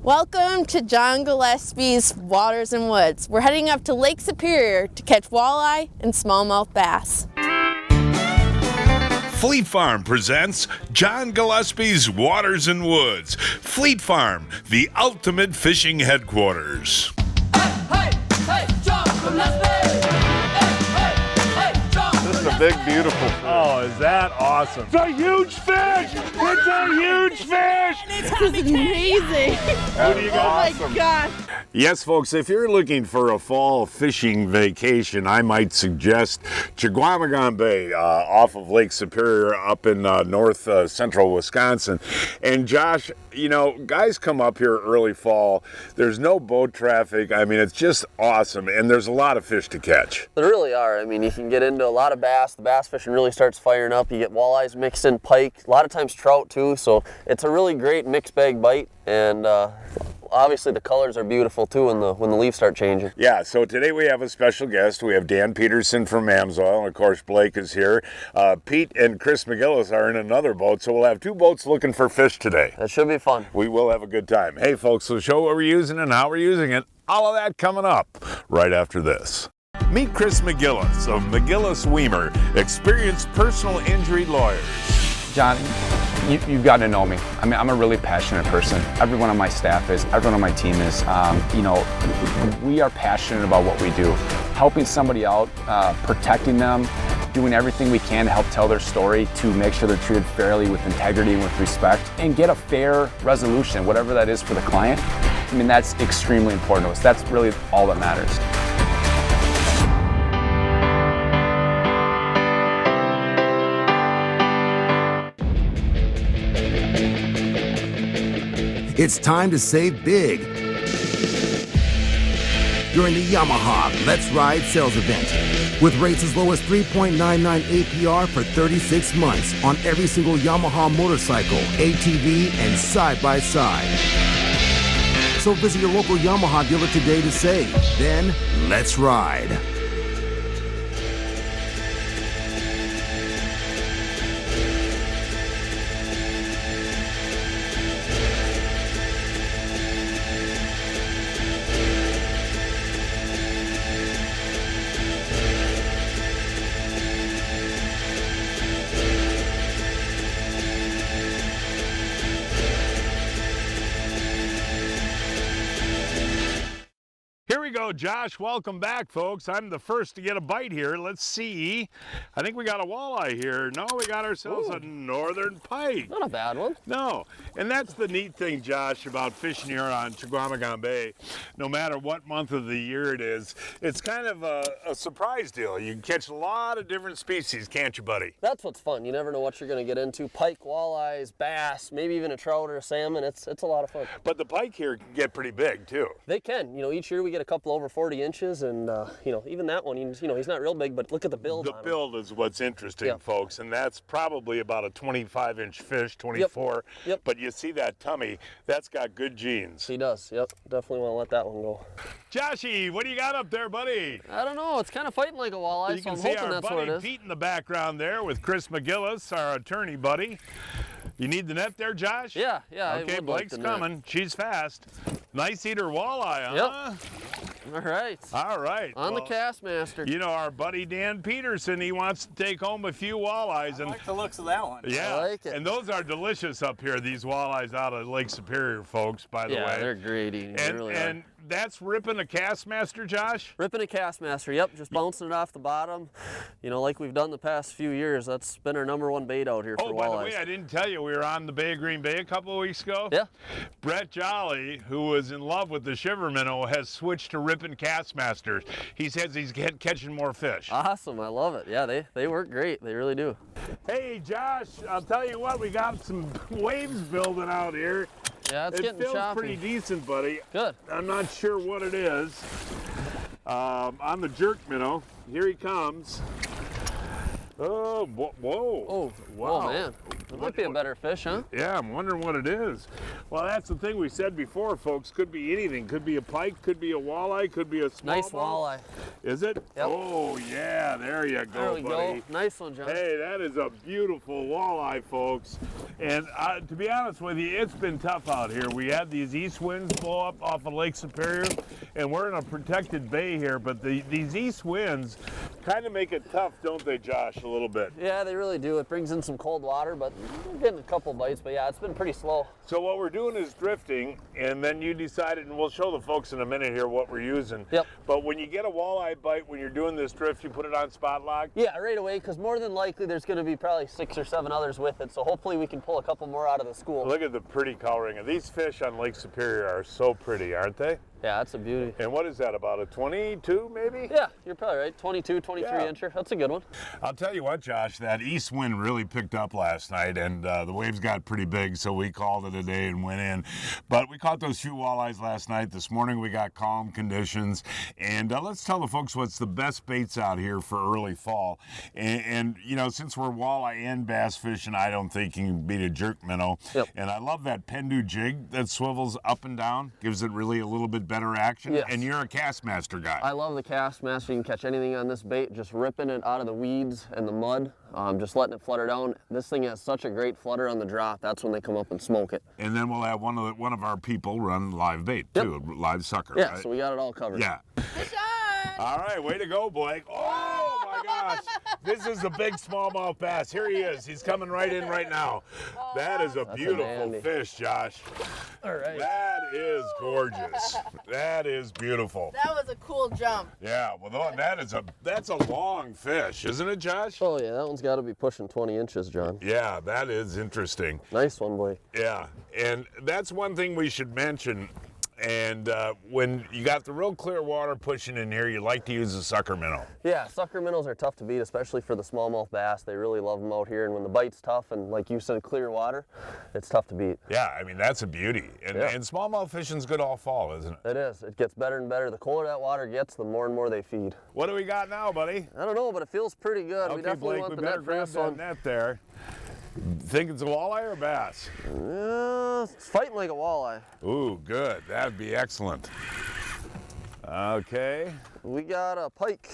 Welcome to John Gillespie's Waters and Woods. We're heading up to Lake Superior to catch walleye and smallmouth bass. Fleet Farm presents John Gillespie's Waters and Woods. Fleet Farm, the ultimate fishing headquarters. Hey, John Gillespie! This is a big, beautiful fish. Oh, is that awesome? It's a huge fish! It's a huge fish! This is amazing. What do you got? Oh my God. Yes, folks, if you're looking for a fall fishing vacation, I might suggest Chequamegon Bay off of Lake Superior up in north central Wisconsin. And Josh, you know, guys come up here early fall. There's no boat traffic. I mean, it's just awesome. And there's a lot of fish to catch. There really are. I mean, you can get into a lot of bass. The bass fishing really starts firing up. You get walleyes mixed in, pike, a lot of times trout too. So it's a really great mixed bag bite. And obviously the colors are beautiful too when the leaves start changing. Yeah, so today we have a special guest. We have Dan Peterson from Amsoil, and of course Blake is here. Pete and Chris MacGillis are in another boat, so we'll have two boats looking for fish today. That should be fun. We will have a good time. Hey folks, so show what we're using and how we're using it. All of that coming up right after this. Meet Chris MacGillis of MacGillis Weimer, experienced personal injury lawyers. John, you've gotten to know me. I mean, I'm a really passionate person. Everyone on my staff is, everyone on my team is. You know, we are passionate about what we do. Helping somebody out, protecting them, doing everything we can to help tell their story, to make sure they're treated fairly, with integrity and with respect, and get a fair resolution, whatever that is for the client. I mean, that's extremely important to us. That's really all that matters. It's time to save big during the Yamaha Let's Ride sales event. With rates as low as 3.99 APR for 36 months on every single Yamaha motorcycle, ATV, and side-by-side. So visit your local Yamaha dealer today to save. Then, let's ride. Here we go, Josh. Welcome back, folks. I'm the first to get a bite here. Let's see. I think we got a walleye here. No, we got ourselves a northern pike. Not a bad one. No, and that's the neat thing, Josh, about fishing here on Chequamegon Bay. No matter what month of the year it is, it's kind of a surprise deal. You can catch a lot of different species, can't you, buddy? That's what's fun. You never know what you're going to get into. Pike, walleyes, bass, maybe even a trout or a salmon. It's a lot of fun. But the pike here can get pretty big, too. They can. You know, each year we get a couple over 40 inches, and you know, even that one, he's not real big, but look at the build. The build is what's interesting, folks, and that's probably about a 25-inch fish, 24. Yep. But you see that tummy, that's got good genes. He does. Yep. Definitely want to let that one go. Joshy, what do you got up there, buddy? I don't know. It's kind of fighting like a walleye, You so can I'm see hoping our that's what it buddy is. Pete in the background there with Chris MacGillis, our attorney buddy. You need the net there, Josh? Yeah. Okay, Blake's coming. She's fast. Nice eater walleye, huh? Yep. All right. On the Castmaster. You know, our buddy Dan Peterson, he wants to take home a few walleyes. I like the looks of that one. Yeah, I like it. And those are delicious up here, these walleyes out of Lake Superior, folks, by the way. Yeah, they're great eating. They really are. And that's ripping a Castmaster, Josh? Ripping a Castmaster, yep, just bouncing it off the bottom. You know, like we've done the past few years, that's been our #1 bait out here for walleyes. Oh, by the way, I didn't tell you, we were on the Bay of Green Bay a couple of weeks ago. Yeah. Brett Jolly, who was in love with the shiver minnow, has switched to ripping Castmasters. He says he's catching more fish. Awesome, I love it. Yeah, they work great, they really do. Hey, Josh, I'll tell you what, we got some waves building out here. Yeah, it's getting feels choppy. pretty decent, buddy. Good. I'm not sure what it is. On the jerk minnow, here he comes. Oh, whoa. Oh, wow. oh man. It might be a better fish, huh? Yeah, I'm wondering what it is. Well, that's the thing we said before, folks. Could be anything. Could be a pike, could be a walleye, could be a smallmouth. Nice walleye. Is it? Yep. Oh, yeah, there you go, There we buddy. go. Nice one, John. Hey, that is a beautiful walleye, folks. And to be honest with you, it's been tough out here. We had these east winds blow up off of Lake Superior, and we're in a protected bay here, but these east winds kind of make it tough, don't they, Josh, a little bit? Yeah, they really do. It brings in some cold water, but we're getting a couple bites. But yeah, it's been pretty slow. So what we're doing is drifting, and then you decided, and we'll show the folks in a minute here what we're using. Yep. But when you get a walleye bite, when you're doing this drift, you put it on spot lock? Yeah, right away, because more than likely there's going to be probably 6 or 7 others with it. So hopefully we can pull a couple more out of the school. Look at the pretty coloring. And these fish on Lake Superior are so pretty, aren't they? Yeah, that's a beauty. And what is that, about a 22 maybe? Yeah, you're probably right. 22, 23 Yeah. incher. That's a good one. I'll tell you what, Josh, that east wind really picked up last night, and the waves got pretty big, so we called it a day and went in. But we caught those few walleyes last night. This morning we got calm conditions, and let's tell the folks what's the best baits out here for early fall. And you know, since we're walleye and bass fishing, I don't think you can beat a jerk minnow. Yep. And I love that Pendu jig that swivels up and down, gives it really a little bit better action. Yes. And you're a cast master guy. I love the cast master. You can catch anything on this bait, just ripping it out of the weeds and the mud, just letting it flutter down. This thing has such a great flutter on the drop. That's when they come up and smoke it. And then we'll have one of our people run live bait too, live sucker. Yeah, right? so we got it all covered. Yeah. Fish on! All right, way to go, Blake. Oh my gosh, this is a big smallmouth bass. Here he is. He's coming right in right now. That is a beautiful dandy. fish, Josh. All right. That is gorgeous. That is beautiful. That was a cool jump. Yeah, well, that's a long fish, isn't it, Josh? Oh yeah, that one's got to be pushing 20 inches, John. Yeah, that is interesting. Nice one, boy. Yeah, and that's one thing we should mention. And when you got the real clear water pushing in here, you like to use a sucker minnow. Yeah, sucker minnows are tough to beat, especially for the smallmouth bass. They really love them out here, and when the bite's tough and, like you said, clear water, it's tough to beat. Yeah, I mean, that's a beauty. And, Yeah. and smallmouth fishing's good all fall, isn't it? It is. It gets better and better. The colder that water gets, the more and more they feed. What do we got now, buddy? I don't know, but it feels pretty good. Okay, We definitely Blake, want we the better net for grab this that one. net there. Think it's a walleye or a bass? It's fighting like a walleye. Ooh, good. That'd be excellent. Okay. We got a pike.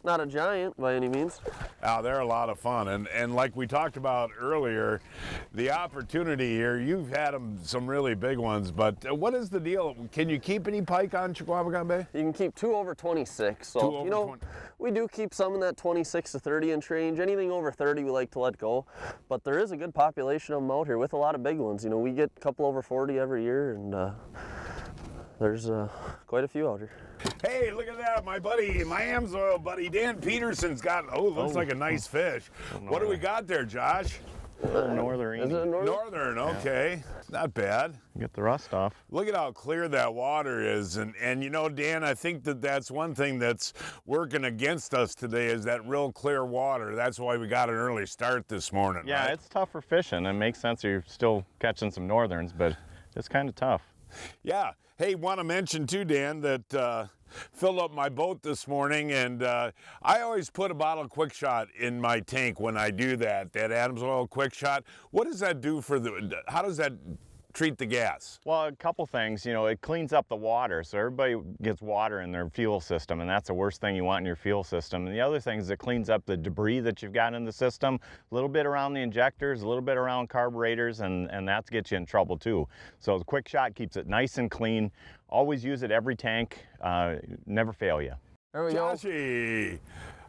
Not a giant by any means. Oh, they're a lot of fun. And like we talked about earlier, the opportunity here, you've had some really big ones, but what is the deal? Can you keep any pike on Chequamegon Bay? You can keep 2 over 26. So, 2 over you know, 20. we do keep some in that 26 to 30 inch range. Anything over 30 we like to let go. But there is a good population of them out here with a lot of big ones. You know, we get a couple over 40 every year, and there's quite a few out here. Hey, look at that, my buddy, my Amsoil buddy, Dan Peterson's got, looks like a nice fish. What do we got there, Josh? Northern. Is it a northern? Northern, okay. Not bad. Get the rust off. Look at how clear that water is. And you know, Dan, I think that's one thing that's working against us today is that real clear water. That's why we got an early start this morning. Yeah, right? it's tough for fishing. It makes sense you're still catching some northerns, but it's kind of tough. Yeah. Hey, want to mention too, Dan, that filled up my boat this morning, and I always put a bottle of Quick Shot in my tank when I do that Adams Oil Quick Shot. What does that do for how does that treat the gas? Well, a couple things. You know, it cleans up the water, so everybody gets water in their fuel system, and that's the worst thing you want in your fuel system. And the other thing is it cleans up the debris that you've got in the system, a little bit around the injectors, a little bit around carburetors, and that gets you in trouble too. So the Quick Shot keeps it nice and clean. Always use it every tank, never fail you. There we go. Joshy,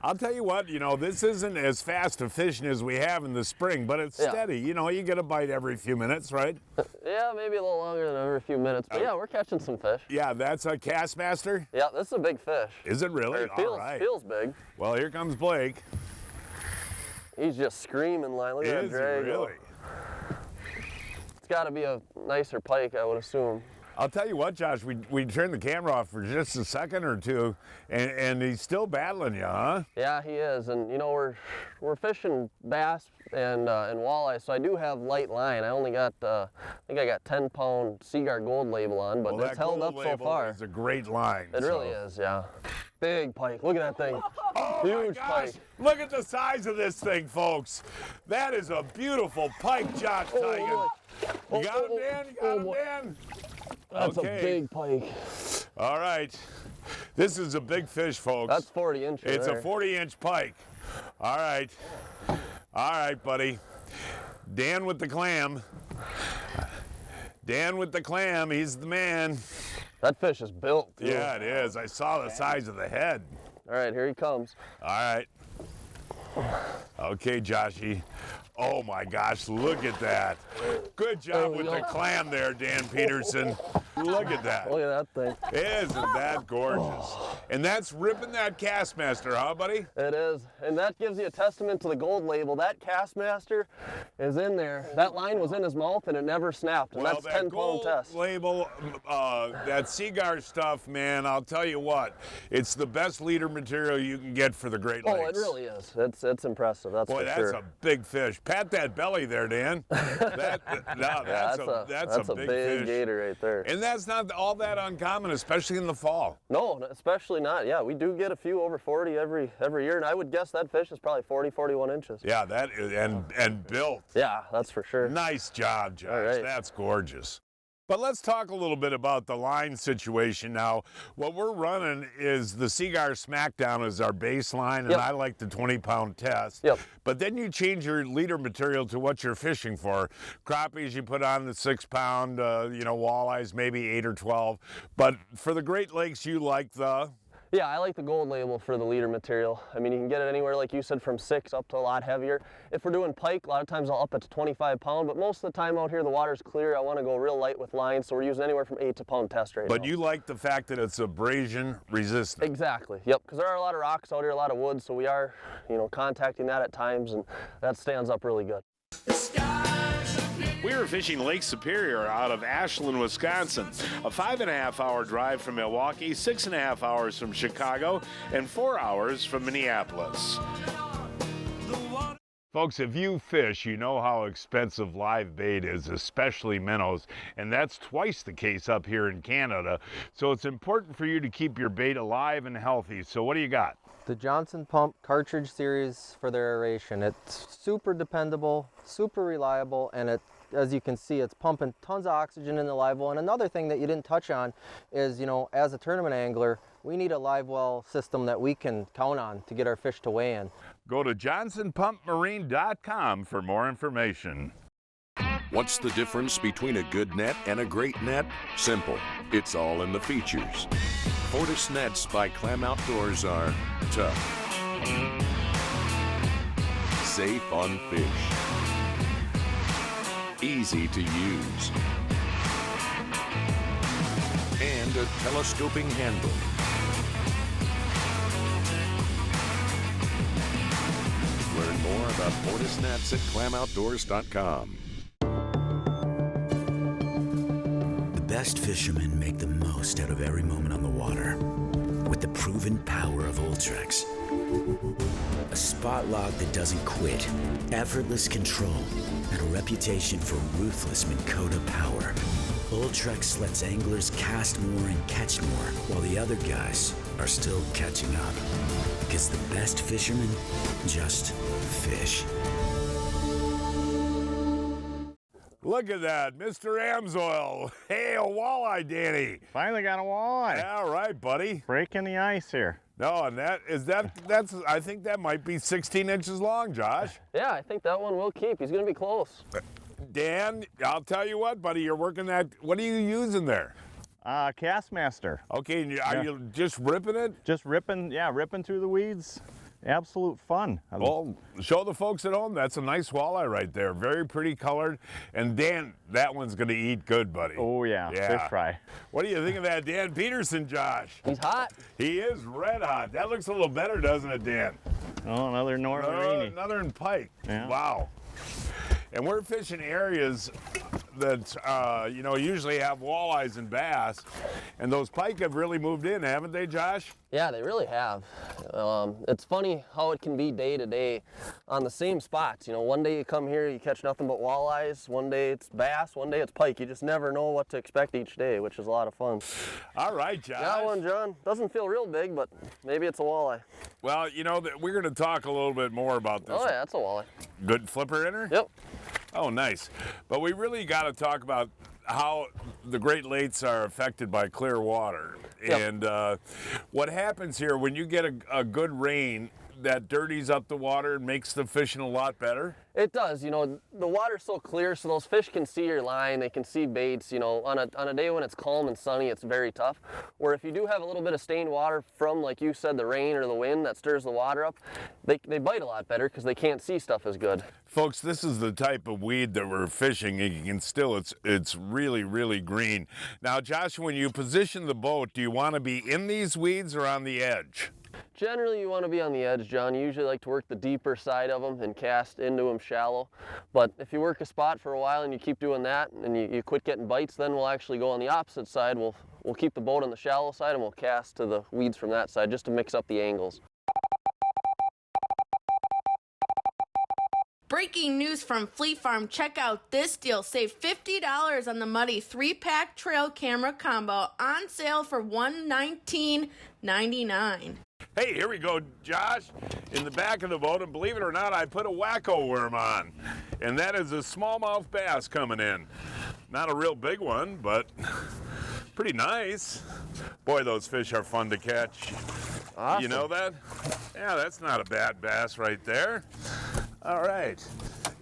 I'll tell you what, you know, this isn't as fast a fishing as we have in the spring, but it's steady. You know, you get a bite every few minutes, right? Yeah, maybe a little longer than every few minutes, but yeah, we're catching some fish. Yeah, that's a cast master? Yeah, this is a big fish. Is it really? It feels, All right. feels big. Well, here comes Blake. He's just screaming line. Look at that Is he drag. really? It's got to be a nicer pike, I would assume. I'll tell you what, Josh, we turned the camera off for just a second or two, and he's still battling you, huh? Yeah, he is, and you know we're fishing bass and walleye, so I do have light line. I only got I think I got 10-pound Seaguar Gold label on, but it's held up so far. It's a great line. It really is, yeah. Big pike. Look at that thing. Oh Huge my gosh. pike. Look at the size of this thing, folks. That is a beautiful pike, Josh Teigen. You got him, Dan? You got him, Dan? That's okay. a big pike. All right. This is a big fish, folks. That's 40 inches. It's a 40-inch pike. All right. All right, buddy. Dan with the clam. Dan with the clam. He's the man. That fish is built, too. Yeah, it is. I saw the size of the head. All right, here he comes. All right. Okay, Joshy. Oh my gosh, look at that. Good job with the clam there, Dan Peterson. Look at that. Look at that thing. Isn't that gorgeous? And that's ripping that Castmaster, huh, buddy? It is, and that gives you a testament to the gold label. That Castmaster is in there. That line was in his mouth and it never snapped, and that's 10-pound test. Label, that Seaguar stuff, man, I'll tell you what, it's the best leader material you can get for the Great Lakes. Oh, it really is. It's impressive, that's for sure. Boy, that's a big fish. Pat that belly there, Dan. That's a big fish. Gator right there. And that's not all that uncommon, especially in the fall. No, especially not. Yeah, we do get a few over 40 every year, and I would guess that fish is probably 40, 41 inches. Yeah, that is, and built. Yeah, that's for sure. Nice job, Josh. All right. That's gorgeous. But let's talk a little bit about the line situation now. What we're running is the Seaguar Smackdown as our baseline, and I like the 20-pound test. Yep. But then you change your leader material to what you're fishing for. Crappies, you put on the 6-pound, walleyes, maybe 8 or 12. But for the Great Lakes, you like the... Yeah, I like the gold label for the leader material. I mean, you can get it anywhere, like you said, from 6 up to a lot heavier. If we're doing pike, a lot of times I'll up it to 25-pound, but most of the time out here the water's clear. I want to go real light with lines, so we're using anywhere from 8 to pound test right now. But you like the fact that it's abrasion resistant. Exactly, yep, because there are a lot of rocks out here, a lot of wood, so we are, contacting that at times, and that stands up really good. We were fishing Lake Superior out of Ashland, Wisconsin. A 5.5-hour drive from Milwaukee, 6.5 hours from Chicago, and 4 hours from Minneapolis. Folks, if you fish, you know how expensive live bait is, especially minnows, and that's twice the case up here in Canada. So it's important for you to keep your bait alive and healthy. So what do you got? The Johnson Pump Cartridge Series for their aeration. It's super dependable, super reliable, and as you can see, it's pumping tons of oxygen in the live well. And another thing that you didn't touch on is, as a tournament angler, we need a live well system that we can count on to get our fish to weigh in. Go to johnsonpumpmarine.com for more information. What's the difference between a good net and a great net? Simple. It's all in the features. Fortis nets by Clam Outdoors are tough, safe on fish, easy to use, and a telescoping handle. Learn more about Fortis nets at clamoutdoors.com. The best fishermen make the most out of every moment on the water with the proven power of Ultrex. A spot lock that doesn't quit, effortless control, and a reputation for ruthless Minn Kota power. Ultrex lets anglers cast more and catch more, while the other guys are still catching up. Because the best fishermen just fish. Look at that, Mr. Amsoil. Hey, a walleye, Danny. Finally got a walleye. Yeah, all right, buddy. Breaking the ice here. No, and that's I think that might be 16 inches long, Josh. Yeah, I think that one will keep. He's going to be close. Dan, I'll tell you what, buddy, you're working that. What are you using there? Castmaster. Okay, and are you just ripping it? Just ripping through the weeds. Absolute fun. Well, show the folks at home. That's a nice walleye right there. Very pretty colored. And Dan, that one's going to eat good, buddy. Oh, yeah. Fish fry. What do you think of that Dan Peterson, Josh? He's hot. He is red hot. That looks a little better, doesn't it, Dan? Oh, another Northern Northern pike. Yeah. Wow. And we're fishing areas that you know, usually have walleyes and bass, and those pike have really moved in, haven't they, Josh? Yeah, they really have. It's funny how it can be day to day on the same spots. You know, one day you come here, you catch nothing but walleyes. One day it's bass, one day it's pike. You just never know what to expect each day, which is a lot of fun. All right, Josh. Got one, John. Doesn't feel real big, but maybe it's a walleye. Well, you know, we're going to talk a little bit more about this. Oh yeah, it's a walleye. Good flipper inner? Yep. Oh, nice. But we really got to talk about how the Great Lakes are affected by clear water. Yep. And what happens here when you get a good rain that dirties up the water and makes the fishing a lot better? It does. You know, the water's so clear, so those fish can see your line, they can see baits. You know, on a day when it's calm and sunny, it's very tough. Where if you do have a little bit of stained water from, like you said, the rain or the wind that stirs the water up, they bite a lot better because they can't see stuff as good. Folks, this is the type of weed that we're fishing, and you can still, it's really, really green. Now, Josh, when you position the boat, do you want to be in these weeds or on the edge? Generally, you want to be on the edge, John. You usually like to work the deeper side of them and cast into them shallow. But if you work a spot for a while and you keep doing that and you quit getting bites, then we'll actually go on the opposite side. We'll keep the boat on the shallow side and we'll cast to the weeds from that side just to mix up the angles. Breaking news from Fleet Farm. Check out this deal. Save $50 on the Muddy 3-pack trail camera combo on sale for $119.99. Hey, here we go, Josh, in the back of the boat, and believe it or not, I put a wacko worm on, and that is a smallmouth bass coming in. Not a real big one, but pretty nice. Boy, those fish are fun to catch. Awesome. You know that? Yeah, that's not a bad bass right there. All right.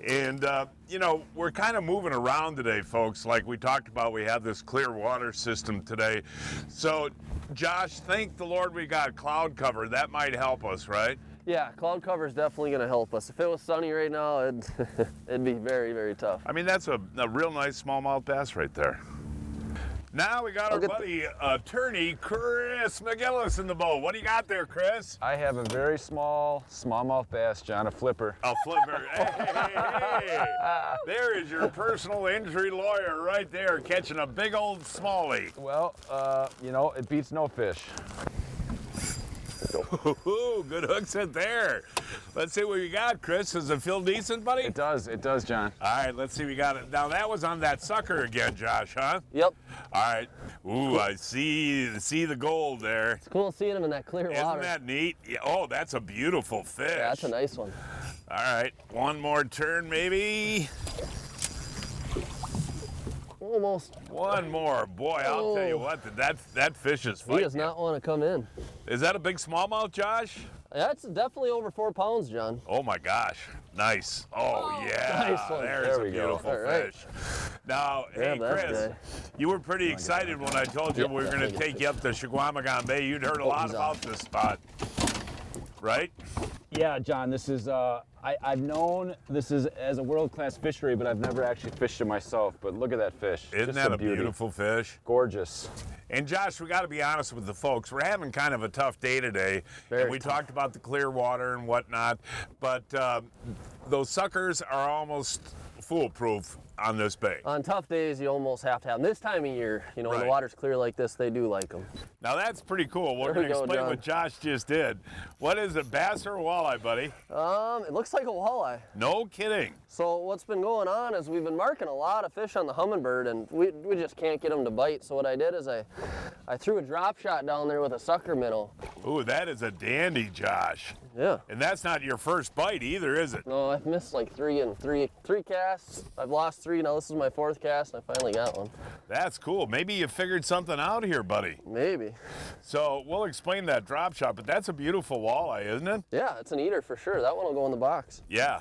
And, you know, we're kind of moving around today, folks. Like we talked about, we have this clear water system today. So, Josh, thank the Lord we got cloud cover. That might help us, right? Yeah, cloud cover is definitely going to help us. If it was sunny right now, it'd be very, very tough. I mean, that's a real nice smallmouth bass right there. Now we got our buddy, attorney Chris MacGillis in the boat. What do you got there, Chris? I have a very small smallmouth bass, John, a flipper. A flipper. Hey. There is your personal injury lawyer right there, catching a big old smallie. Well, you know, it beats no fish. Ooh, good hooks in there. Let's see what we got, Chris. Does it feel decent, buddy? It does, John. All right, let's see. We got it. Now that was on that sucker again, Josh, huh? Yep. All right. Ooh, I see the gold there. It's cool seeing them in that clear water. Isn't that neat? Yeah, oh, that's a beautiful fish. Yeah, that's a nice one. All right, one more turn maybe. Almost. One more. Boy, I'll tell you what, that fish is fighting. He does not want to come in. Is that a big smallmouth, Josh? That's definitely over 4 pounds, John. Oh my gosh, nice. Oh yeah, nice one. There's a beautiful right. fish. Now, hey Chris, you were pretty excited when I told you we were going to take you up to Chequamegon Bay. You'd heard a lot about this spot, right? Yeah, John, this is, I've known this is as a world-class fishery, but I've never actually fished it myself. But look at that fish. Isn't that a beautiful fish? Gorgeous. And Josh, we got to be honest with the folks. We're having kind of a tough day today. And we talked about the clear water and whatnot, but those suckers are almost foolproof on this bay. On tough days, you almost have to have them. This time of year, you know, when the water's clear like this, they do like them. Now that's pretty cool. We're going to explain what Josh just did. What is it, bass or walleye, buddy? It looks like a walleye. No kidding. So what's been going on is we've been marking a lot of fish on the hummingbird, and we just can't get them to bite. So what I did is I threw a drop shot down there with a sucker minnow. Ooh, that is a dandy, Josh. Yeah. And that's not your first bite either, is it? No, I've missed like three casts. I've lost 3. Now this is my 4th cast, and I finally got one. That's cool. Maybe you figured something out here, buddy. Maybe. So we'll explain that drop shot, but that's a beautiful walleye, isn't it? Yeah, it's an eater for sure. That one will go in the box. Yeah.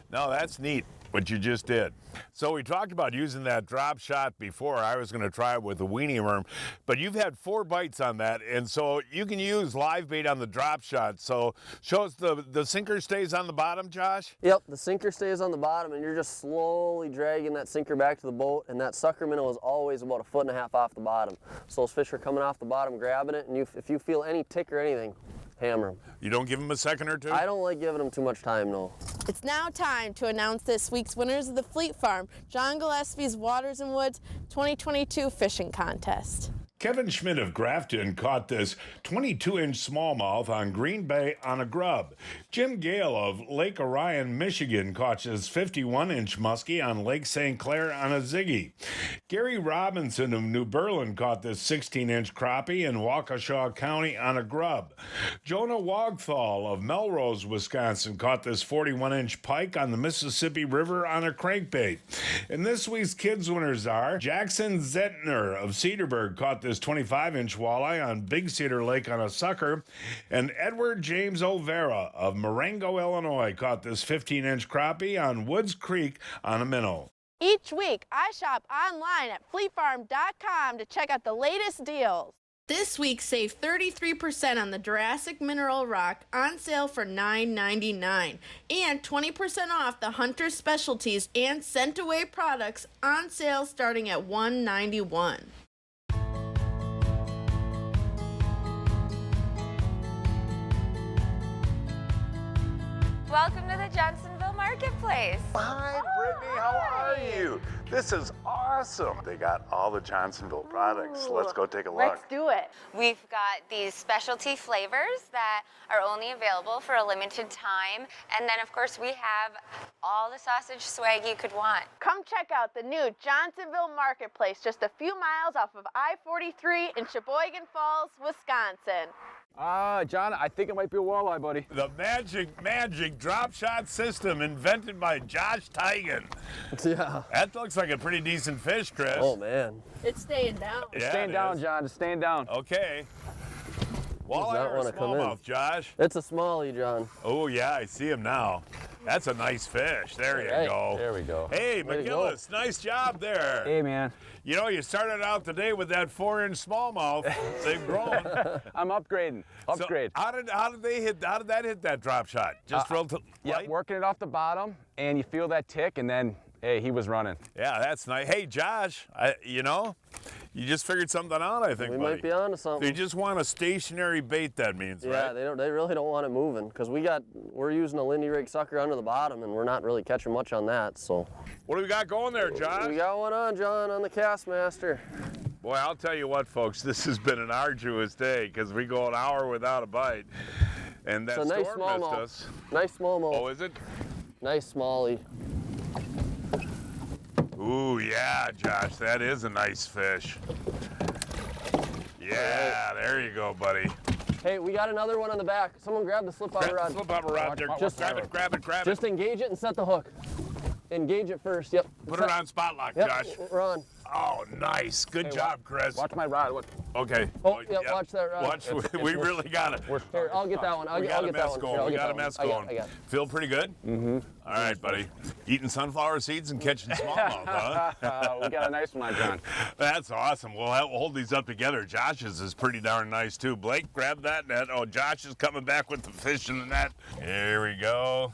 No, that's neat what you just did. So we talked about using that drop shot before. I was going to try it with a weenie worm, but you've had 4 bites on that, and so you can use live bait on the drop shot. So show us the sinker stays on the bottom, Josh? Yep, the sinker stays on the bottom, and you're just slowly dragging that sinker back to the boat, and that sucker minnow is always about 1.5 feet off the bottom. So those fish are coming off the bottom, grabbing it, and if you feel any tick or anything, Hammer them. You don't give them a second or two? I don't like giving them too much time, no. It's now time to announce this week's winners of the Fleet Farm, John Gillespie's Waters and Woods 2022 Fishing Contest. Kevin Schmidt of Grafton caught this 22-inch smallmouth on Green Bay on a grub. Jim Gale of Lake Orion, Michigan caught this 51-inch muskie on Lake St. Clair on a ziggy. Gary Robinson of New Berlin caught this 16-inch crappie in Waukesha County on a grub. Jonah Wogthal of Melrose, Wisconsin caught this 41-inch pike on the Mississippi River on a crankbait. And this week's kids winners are Jackson Zentner of Cedarburg caught this 25-inch walleye on Big Cedar Lake on a sucker, and Edward James Olvera of Marengo, Illinois caught this 15-inch crappie on Woods Creek on a minnow. Each week, I shop online at fleetfarm.com to check out the latest deals. This week, save 33% on the Jurassic Mineral Rock on sale for $9.99 and 20% off the Hunter Specialties and Scent Away products on sale starting at $191. Welcome to the Johnsonville Marketplace. Hi, Brittany. How are you? This is awesome. They got all the Johnsonville products. Let's go take a look. Let's do it. We've got these specialty flavors that are only available for a limited time. And then, of course, we have all the sausage swag you could want. Come check out the new Johnsonville Marketplace just a few miles off of I-43 in Chequamegon Falls, Wisconsin. John, I think it might be a walleye, buddy. The magic drop shot system invented by Josh Teigen. Yeah. That looks like a pretty decent fish, Chris. Oh, man. It's staying down. It's staying down, John. It's staying down. Okay. Walleye or smallmouth, Josh? It's a smallie, John. Oh, yeah, I see him now. That's a nice fish. There you go. There we go. Hey, MacGillis, nice job there. Hey, man. You know, you started out the day with that 4-inch smallmouth. They've grown. I'm upgrading. Upgrade. So how did that hit that drop shot? Just real light? Yeah, working it off the bottom, and you feel that tick, and then, hey, he was running. Yeah, that's nice. Hey, Josh, you know, you just figured something out, I think, We buddy. might be onto something. So you just want a stationary bait, that means, Yeah, right? they really don't want it moving because we're using a Lindy rig sucker under the bottom and we're not really catching much on that. So What do we got going there, Josh? we got one on, John, on the Castmaster. Boy, I'll tell you what, folks, this has been an arduous day because we go an hour without a bite. And that It's a nice storm missed smallmouth. us. Nice smallmouth. Oh, is it? Nice smallie. Ooh, yeah, Josh, that is a nice fish. Yeah, there you go, buddy. Hey, we got another one on the back. Someone grab the slip-bobber rod. Slip-bobber rod there. Just grab it. Just engage it and set the hook. Engage it first, yep. Put it on spot lock, Yep, Josh. we're on. Oh, nice. Good job, Chris. Watch my rod. Okay. Oh, yeah, watch that rod. Watch, we really got it. Here, I'll get that one. We got a mess going. We got a mess going. I got it. Feel pretty good? Mm-hmm. All right, buddy. Eating sunflower seeds and catching smallmouth, huh? We got a nice one on, John. That's awesome. We'll hold these up together. Josh's is pretty darn nice, too. Blake, grab that net. Oh, Josh is coming back with the fish in the net. Here we go.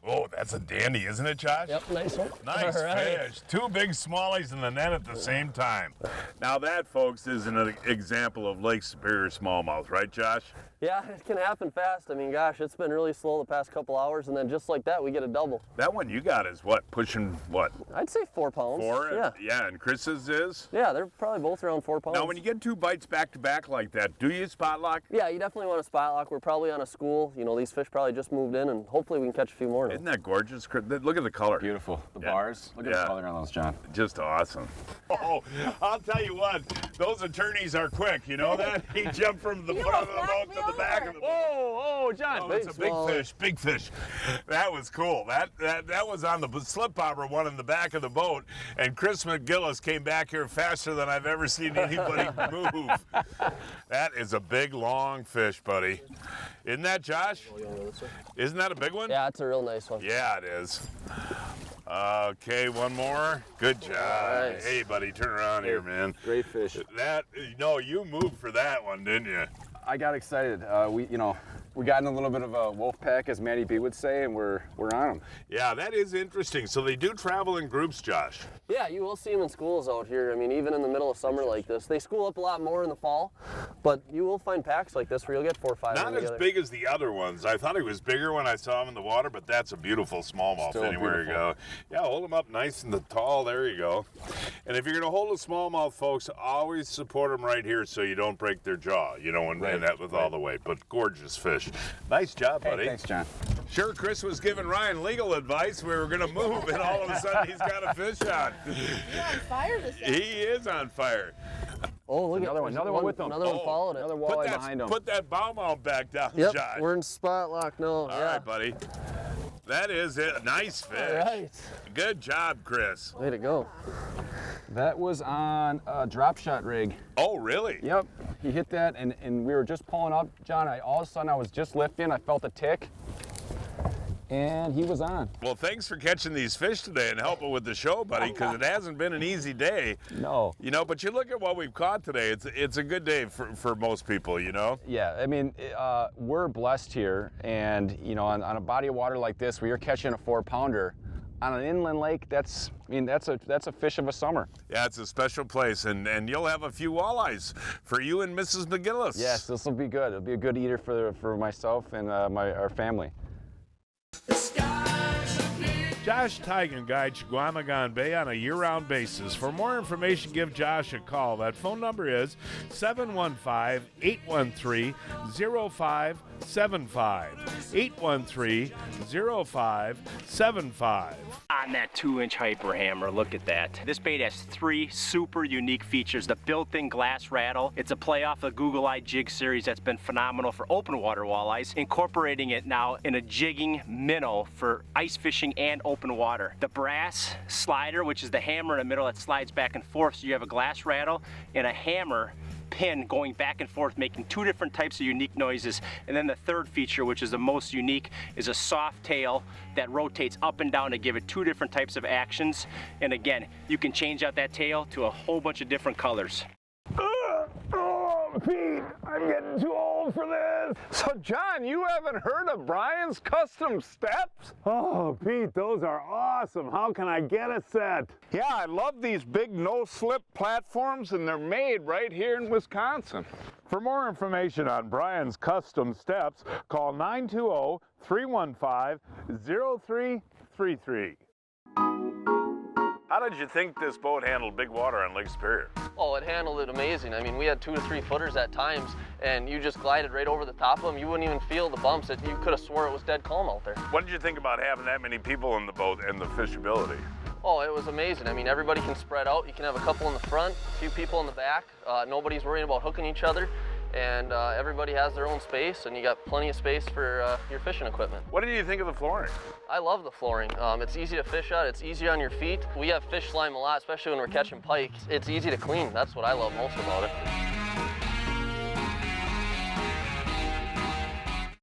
Oh, that's a dandy, isn't it, Josh? Yep, nice one. Nice All right. fish. Two big smallies in the net at the same time. Now that, folks, is an example of Lake Superior smallmouth, right, Josh? Yeah, it can happen fast. I mean, gosh, it's been really slow the past couple hours, and then just like that, we get a double. That one you got is what, pushing what? I'd say 4 pounds. 4? Yeah. Yeah, and Chris's is? Yeah, they're probably both around 4 pounds. Now, when you get two bites back to back like that, do you spot lock? Yeah, you definitely want a spot lock. We're probably on a school. You know, these fish probably just moved in, and hopefully we can catch a few more now. Isn't that gorgeous? Look at the color. Beautiful. The Yeah. bars. Look at the color on those, John. Just awesome. Oh, I'll tell you what, those attorneys are quick, you know that? He jumped from the front of the boat to the back of the boat. Oh, John. Oh, it's a big fish. That was cool. That was on the slip bobber one in the back of the boat, and Chris MacGillis came back here faster than I've ever seen anybody move. That is a big, long fish, buddy. Isn't that, Josh? Isn't that a big one? Yeah, it's a real nice one. Yeah, it is. Okay, one more. Good job. Nice. Hey, buddy, turn around here, man. Great fish. You moved for that one, didn't you? I got excited. We got in a little bit of a wolf pack, as Matty B would say, and we're on them. Yeah, that is interesting. So they do travel in groups, Josh? Yeah, you will see them in schools out here. I mean, even in the middle of summer like this. They school up a lot more in the fall, but you will find packs like this where you'll get 4 or 5 Not as big as the other ones. I thought it was bigger when I saw him in the water, but that's a beautiful smallmouth anywhere you go. Yeah, hold them up nice and tall. There you go. And if you're going to hold a smallmouth, folks, always support them right here so you don't break their jaw, you know, and that with all the weight. But gorgeous fish. Nice job, buddy. Hey, thanks, John. Sure, Chris was giving Ryan legal advice. We were going to move, and all of a sudden he's got a fish on. You're on fire this He is on fire. Oh, look another one. Another one with them. Another one followed it. Another walleye behind him. Put that bow mount back down, Yep, Josh. we're in spot lock now. All right, buddy. That is it. Nice fish. All right. Good job, Chris. Way to go. That was on a drop shot rig. Oh, really? Yep. He hit that, and we were just pulling up. John, all of a sudden I was just lifting. I felt a tick, and he was on. Well, thanks for catching these fish today and helping with the show, buddy, because it hasn't been an easy day. No. You know, but you look at what we've caught today. It's a good day for most people, you know? Yeah, I mean, we're blessed here, and, you know, on a body of water like this where you're catching a 4-pounder, on an inland lake, that's a fish of a summer. Yeah, it's a special place, and you'll have a few walleyes for you and Mrs. MacGillis. Yes, this will be good. It'll be a good eater for myself and our family. Josh Teigen guides Chequamegon Bay on a year-round basis. For more information, give Josh a call. That phone number is 715-813-0575. 813-0575. On that 2-inch hyper hammer, look at that. This bait has 3 super unique features. The built-in glass rattle. It's a play off the Google Eye jig series that's been phenomenal for open water walleyes, incorporating it now in a jigging minnow for ice fishing and open water. The brass slider, which is the hammer in the middle that slides back and forth, so you have a glass rattle and a hammer pin going back and forth, making 2 different types of unique noises. And then the third feature, which is the most unique, is a soft tail that rotates up and down to give it 2 different types of actions. And again, you can change out that tail to a whole bunch of different colors. Oh, Pete, I'm getting too old for this. So, John, you haven't heard of Brian's Custom Steps? Oh, Pete, those are awesome. How can I get a set? Yeah, I love these big no-slip platforms, and they're made right here in Wisconsin. For more information on Brian's Custom Steps, call 920-315-0333. How did you think this boat handled big water on Lake Superior? Oh, it handled it amazing. I mean, we had 2 to 3 footers at times, and you just glided right over the top of them. You wouldn't even feel the bumps. You could have swore it was dead calm out there. What did you think about having that many people in the boat and the fishability? Oh, it was amazing. I mean, everybody can spread out. You can have a couple in the front, a few people in the back. Nobody's worrying about hooking each other. And everybody has their own space, and you got plenty of space for your fishing equipment. What did you think of the flooring? I love the flooring. It's easy to fish at. It's easy on your feet. We have fish slime a lot, especially when we're catching pike. It's easy to clean. That's what I love most about it.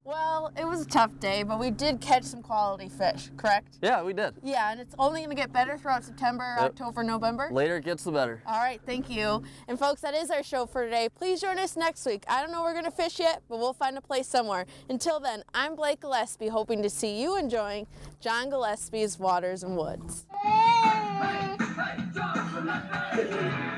Well, it was a tough day, but we did catch some quality fish, correct? Yeah, we did. Yeah, and it's only going to get better throughout September, October, November. Later it gets the better. All right, thank you. And folks, that is our show for today. Please join us next week. I don't know where we're going to fish yet, but we'll find a place somewhere. Until then, I'm Blake Gillespie, hoping to see you enjoying John Gillespie's Waters and Woods. Hey, John Gillespie!